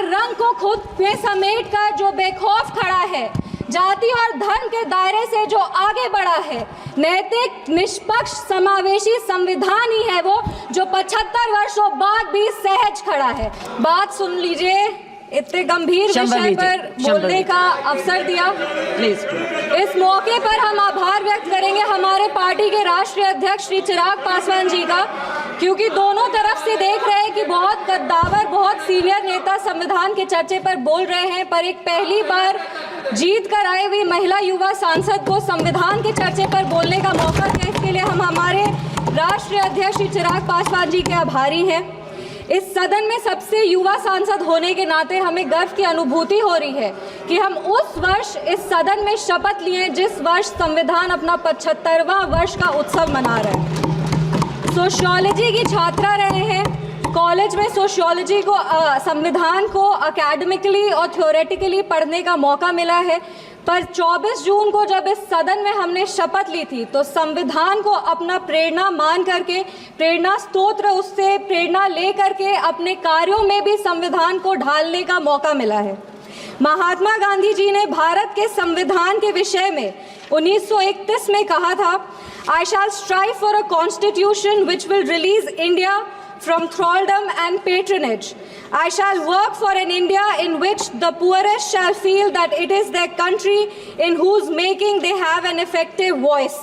हर रंग को खुद में समेट कर जो बेखौफ खड़ा है, जाति और धर्म के दायरे से जो आगे बढ़ा है, नैतिक, निष्पक्ष, समावेशी संविधान ही है वो जो 75 वर्षों बाद भी सहज खड़ा है। बात सुन लीजिए, इतने गंभीर विषय पर बोलने का अवसर दिया। इस मौके पर हम आभार व्यक्त करेंगे हमारे पार्टी के राष्ट्रीय अध्यक्ष श्री चिराग पासवान जी का, क्योंकि दोनों तरफ से देख रहे हैं कि बहुत कद्दावर, बहुत सीनियर नेता संविधान के चर्चे पर बोल रहे हैं, पर एक पहली बार जीत कर आए हुई महिला युवा सांसद को संविधान के चर्चे पर बोलने का मौका दिया। इसके लिए हम हमारे राष्ट्रीय अध्यक्ष श्री चिराग पासवान जी के आभारी हैं। इस सदन में सबसे युवा सांसद होने के नाते हमें गर्व की अनुभूति हो रही है कि हम उस वर्ष इस सदन में शपथ लिए जिस वर्ष संविधान अपना 75वां वर्ष का उत्सव मना रहे हैं। सोशियोलॉजी की छात्रा रहे हैं, कॉलेज में सोशियोलॉजी को संविधान को एकेडमिकली और थ्योरेटिकली पढ़ने का मौका मिला है, पर 24 जून को जब इस सदन में हमने शपथ ली थी तो संविधान को अपना प्रेरणा मान करके, प्रेरणा स्तोत्र उससे प्रेरणा ले करके अपने कार्यों में भी संविधान को ढालने का मौका मिला है। महात्मा गांधी जी ने भारत के संविधान के विषय में 1931 में कहा था, I shall strive for a constitution which will release India from thraldom and patronage. I shall work for an India in which the poorest shall feel that it is their country in whose making they have an effective voice.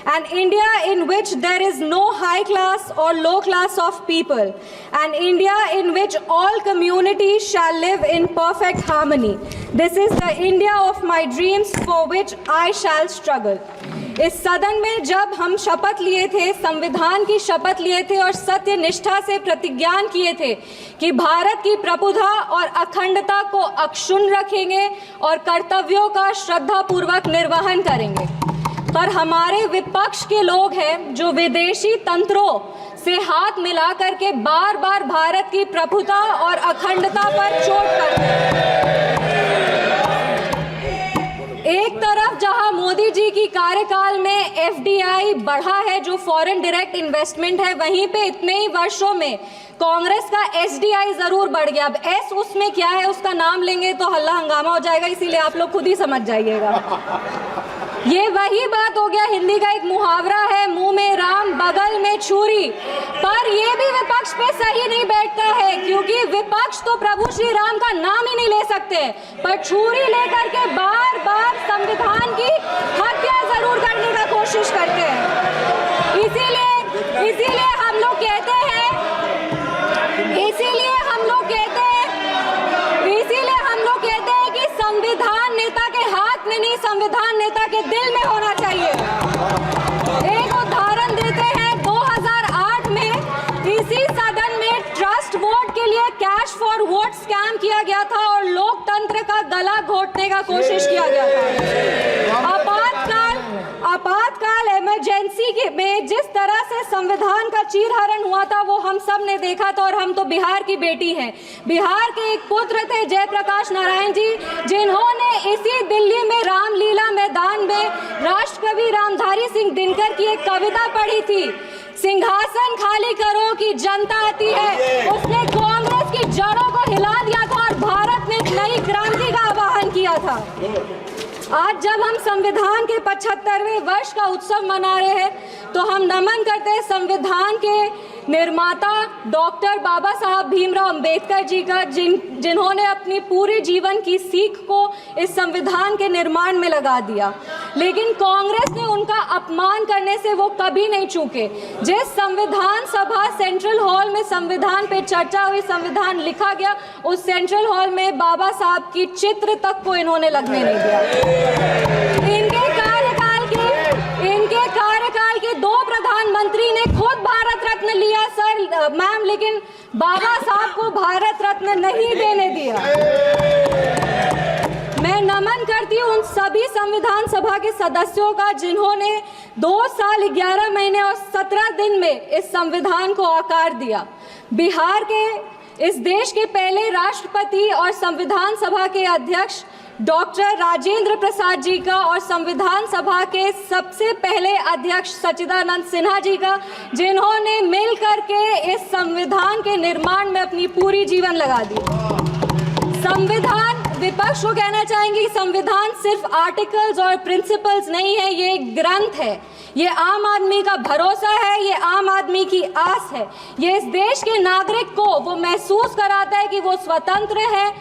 An India in which there is no high class or low class of people. An India in which all communities shall live in perfect harmony. This is the India of my dreams for which I shall struggle. इस सदन में जब हम शपथ लिए थे, संविधान की शपथ लिए थे और सत्य निष्ठा से प्रतिज्ञान किए थे कि भारत की प्रभुता और अखंडता को अक्षुण्ण रखेंगे और कर्तव्यों का श्रद्धापूर्वक निर्वहन करेंगे, पर हमारे विपक्ष के लोग हैं जो विदेशी तंत्रों से हाथ मिला करके बार बार भारत की प्रभुता और अखंडता पर चोट करते हैं। एक तरफ जहां मोदी जी की कार्यकाल में एफडीआई बढ़ा है, जो फॉरेन डायरेक्ट इन्वेस्टमेंट है, वहीं पे इतने ही वर्षों में कांग्रेस का एसडीआई जरूर बढ़ गया। अब एस उसमें क्या है, उसका नाम लेंगे तो हल्ला हंगामा हो जाएगा, इसीलिए आप लोग खुद ही समझ जाइएगा। ये वही बात हो गया, हिंदी का एक मुहावरा है, मुंह में राम बगल में छुरी, पर ये भी विपक्ष पे सही नहीं बैठता है, क्योंकि विपक्ष तो प्रभु श्री राम का नाम ही नहीं ले सकते, पर छुरी लेकर के बार बार संविधान की हत्या जरूर करने का कोशिश करते हैं। इसीलिए हम लोग कहते हैं कि संविधान नेता के हाथ में नहीं, संविधान नेता के दिल में होना चाहिए। एक उदाहरण देते हैं, 2008 में इसी सदन में ट्रस्ट वोट के लिए कैश फॉर वोट स्कैम किया गया था और लोकतंत्र का गला घोटने का कोशिश किया गया था। आपातकाल इमरजेंसी के में जिस तरह से संविधान का चीरहरण हुआ था वो हम सब ने देखा था, और हम तो बिहार की बेटी हैं। बिहार के एक पुत्र थे जयप्रकाश नारायण जी, जिन्होंने इसी दिल्ली में रामलीला मैदान में राष्ट्रकवि रामधारी सिंह दिनकर की एक कविता पढ़ी थी, सिंहासन खाली करो कि जनता आती है। उसने कांग्रेस की जड़ों को हिला दिया था और भारत में एक नई क्रांति का आह्वान किया था। आज जब हम संविधान के 75वें वर्ष का उत्सव मना रहे हैं तो हम नमन करते हैं संविधान के निर्माता डॉक्टर बाबा साहब भीमराव अंबेडकर जी का, जिन्होंने अपनी पूरे जीवन की सीख को इस संविधान के निर्माण में लगा दिया, लेकिन कांग्रेस ने उनका अपमान करने से वो कभी नहीं चूके। जिस संविधान सभा सेंट्रल हॉल में संविधान पे चर्चा हुई, संविधान लिखा गया, उस सेंट्रल हॉल में बाबा साहब की चित्र तक को इन्होंने लगने नहीं दिया। इनके कार्यकाल के 2 प्रधानमंत्री ने खुद भारत रत्न लिया सर मैम, लेकिन बाबा साहब को भारत रत्न नहीं देने दिया। मैं नमन करती हूँ उन सभी संविधान सभा के सदस्यों का जिन्होंने 2 साल 11 महीने और 17 दिन में इस संविधान को आकार दिया। बिहार के इस देश के पहले राष्ट्रपति और संविधान सभा के अध्यक्ष डॉक्टर राजेंद्र प्रसाद जी का और संविधान सभा के सबसे पहले अध्यक्ष सच्चिदानंद सिन्हा जी का, जिन्होंने मिल करके इस संविधान के निर्माण में अपनी पूरी जीवन लगा दी। विपक्ष को कहना चाहेंगे कि संविधान सिर्फ आर्टिकल्स और प्रिंसिपल्स नहीं है, ये एक ग्रंथ है, ये आम आदमी का भरोसा है, ये आम आदमी की आस है। ये इस देश के नागरिक को वो महसूस कराता है कि वो स्वतंत्र है,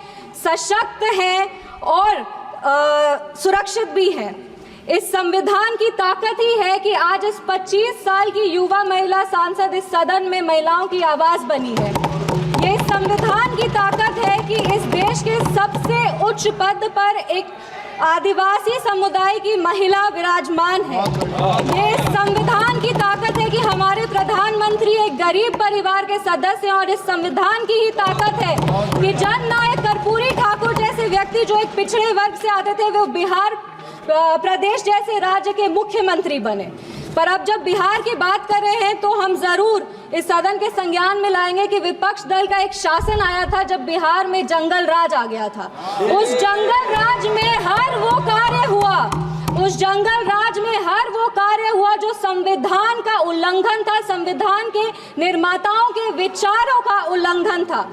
सशक्त है और सुरक्षित भी है। इस संविधान की ताकत ही है कि आज इस 25 साल की युवा महिला सांसद इस सदन में महिलाओं की आवाज बनी है। ये संविधान की ताकत है कि इस देश के सबसे उच्च पद पर एक आदिवासी समुदाय की महिला विराजमान है। ये संविधान की ताकत है कि हमारे प्रधानमंत्री एक गरीब परिवार के सदस्य हैं और इस संविधान की ही ताकत है कि जननायक कर्पूरी ठाकुर जैसे व्यक्ति जो एक पिछड़े वर्ग से आते थे वो बिहार प्रदेश जैसे राज्य के मुख्यमंत्री बने। पर अब जब बिहार की बात कर रहे हैं तो हम जरूर इस सदन के संज्ञान में लाएंगे कि विपक्ष दल का एक शासन आया था जब बिहार में जंगल राज आ गया था। उस जंगल राज में हर वो कार्य हुआ, उस जंगल राज में हर वो कार्य हुआ जो संविधान का उल्लंघन था, संविधान के निर्माताओं के विचारों का उल्लंघन था।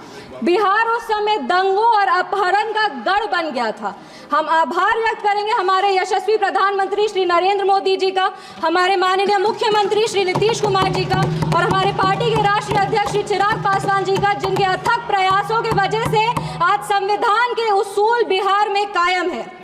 बिहार उस समय दंगों और अपहरण का गढ़ बन गया था। हम आभार व्यक्त करेंगे हमारे यशस्वी प्रधानमंत्री श्री नरेंद्र मोदी जी का, हमारे माननीय मुख्यमंत्री श्री नीतीश कुमार जी का और हमारे पार्टी के राष्ट्रीय अध्यक्ष श्री चिराग पासवान जी का, जिनके अथक प्रयासों की वजह से आज संविधान के उसूल बिहार में कायम है।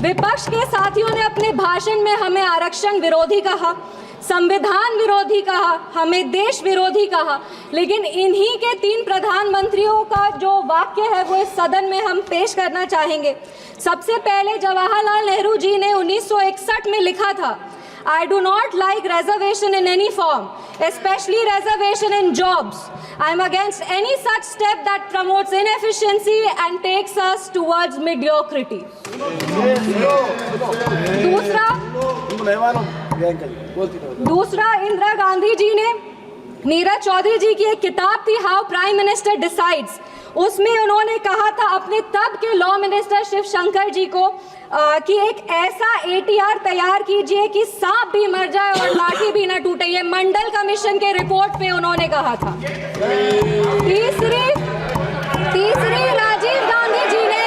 विपक्ष के साथियों ने अपने भाषण में हमें आरक्षण विरोधी कहा, संविधान विरोधी कहा, हमें देश विरोधी कहा, लेकिन इन्हीं के 3 प्रधानमंत्रियों का जो वाक्य है वो इस सदन में हम पेश करना चाहेंगे। सबसे पहले जवाहरलाल नेहरू जी ने 1961 में लिखा था, I do not like reservation in any form, especially reservation in jobs. I am against any such step that promotes inefficiency and takes us towards mediocrity. दूसरा इंदिरा गांधी जी ने, नीरज चौधरी जी की एक किताब थी हाउ प्राइम मिनिस्टर डिसाइड्स, उसमें उन्होंने कहा था अपने तब के लॉ मिनिस्टर शिव शंकर जी को कि एक ऐसा ATR तैयार कीजिए कि सांप भी मर जाए और लाठी भी ना टूटे। ये मंडल कमीशन के रिपोर्ट पे उन्होंने कहा था। तीसरी राजीव गांधी जी ने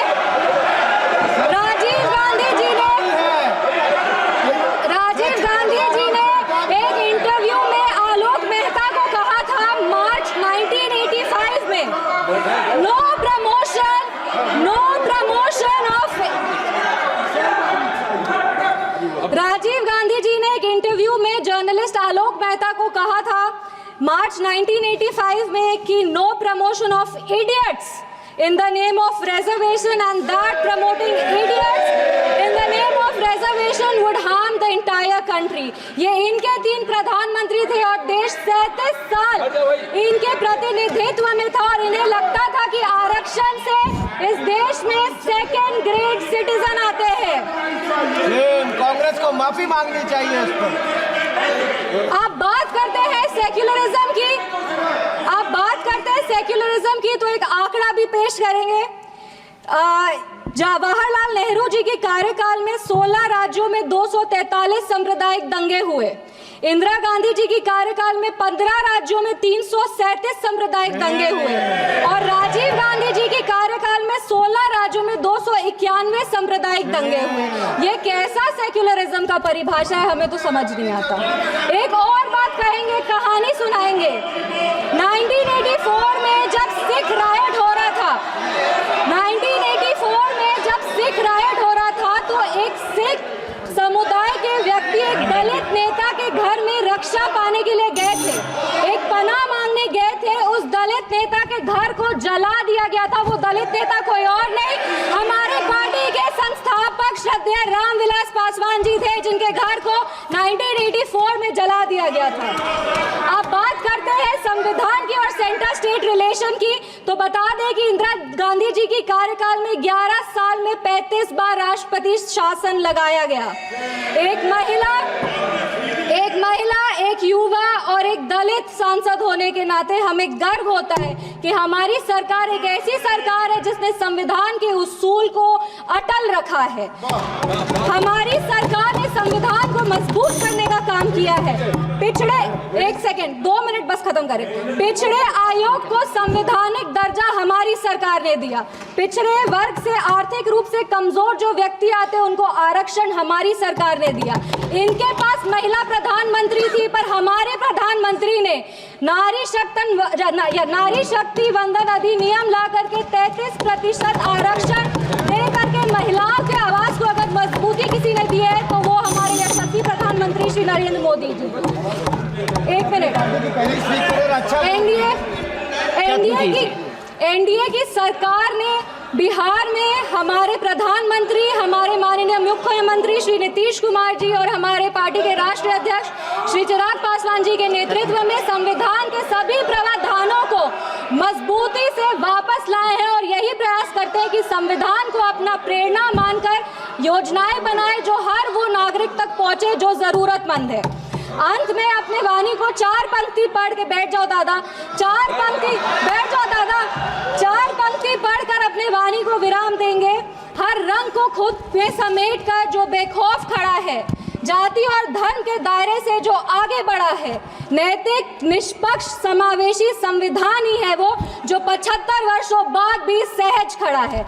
एक इंटरव्यू में आलोक मेहता को कहा था मार्च 1985 में, no promotion of. Rajiv Gandhi ji ने एक इंटरव्यू में जर्नलिस्ट आलोक मेहता को कहा था मार्च 1985 में कि no promotion of idiots in the name of reservation, and that promoting idiots in the name of reservation would harm the entire country. ये इनके 3 प्रधानमंत्री थे और देश 37 साल इनके प्रतिनिधित्व में था और इन्हें लगता था कि आरक्षण से इस देश में सेकेंड ग्रेड सिटीजन आते हैं। कांग्रेस को माफी मांगनी चाहिए इस पर। आप बात करते हैं सेक्युलरिज्म की, तो एक आंकड़ा भी पेश करेंगे। जवाहरलाल नेहरू जी के कार्यकाल में 16 राज्यों में 243 सांप्रदायिक दंगे हुए। इंदिरा गांधी जी के कार्यकाल में 15 राज्यों में 337 सांप्रदायिक दंगे हुए और राजीव गांधी जी के कार्यकाल में 16 राज्यों में 291 सांप्रदायिक दंगे हुए। ये कैसा सेक्युलरिज्म का परिभाषा है, हमें तो समझ नहीं आता। एक और बात कहेंगे, कहानी सुनाएंगे। 1984 में जब सिख रायट हो रहा था, 1984 में जब सिख रायट हो रहा था तो एक सिख समुदाय के व्यक्ति एक दलित नेता के घर में रक्षा पाने के लिए गए थे, एक पनाह मांगने गए थे। उस दलित नेता के घर को जला दिया गया था। वो दलित नेता कोई और नहीं, हमारे पार्टी के संस्थापक श्रद्धेय रामविलास पासवान जी थे, जिनके घर को 1984 में जला दिया गया था। आप बात करते हैं संविधान की और सेंटर स्टेट रिलेशन की, तो बता दें कि इंदिरा गांधी जी की कार्यकाल में 11 साल में 35 बार राष्ट्रपति शासन लगाया गया। एक महिला, एक युवा और एक दलित सांसद होने के नाते हमें गर्व होता है कि हमारी सरकार एक ऐसी सरकार है जिसने संविधान के उसूल को अटल रखा है। हमारी सरकार ने संविधान को मजबूत करने का काम किया है। पिछड़े 1 सेकेंड 2 मिनट बस खत्म करें। पिछड़े आयोग को संवैधानिक दर्जा हमारी सरकार ने दिया। पिछड़े वर्ग से आर्थिक रूप से कमजोर जो व्यक्ति आते हैं उनको आरक्षण हमारी सरकार ने दिया। इनके पास महिला प्रधानमंत्री थी, पर हमारे प्रधानमंत्री ने नारी शक्ति वंदन अधिनियम ला करके 33% आरक्षण दे करके महिलाओं के आवाज को अगर मजबूती किसी ने दी है तो वो हमारे यशस्वी प्रधानमंत्री श्री नरेंद्र मोदी जी। 1 मिनट। एनडीए की सरकार ने बिहार में हमारे प्रधानमंत्री, हमारे माननीय मुख्यमंत्री श्री नीतीश कुमार जी और हमारे पार्टी के राष्ट्रीय अध्यक्ष श्री चिराग पासवान जी के नेतृत्व में संविधान के सभी प्रावधानों को मजबूती से वापस लाए हैं और यही प्रयास करते हैं कि संविधान को अपना प्रेरणा मानकर योजनाएं बनाए जो हर वो नागरिक तक पहुंचे जो जरूरतमंद है। अंत में अपने वाणी को 4 पंक्ति पढ़ के बैठ जाओ दादा, 4 पंक्ति बैठ जाओ दादा, 4 पंक्ति पढ़कर अपने वाणी को विराम देंगे। हर रंग को खुद में समेट कर जो बेखौफ खड़ा है, जाति और धर्म के दायरे से जो आगे बढ़ा है, नैतिक निष्पक्ष समावेशी संविधान ही है वो जो 75 वर्षों बाद भी सहज खड़ा है।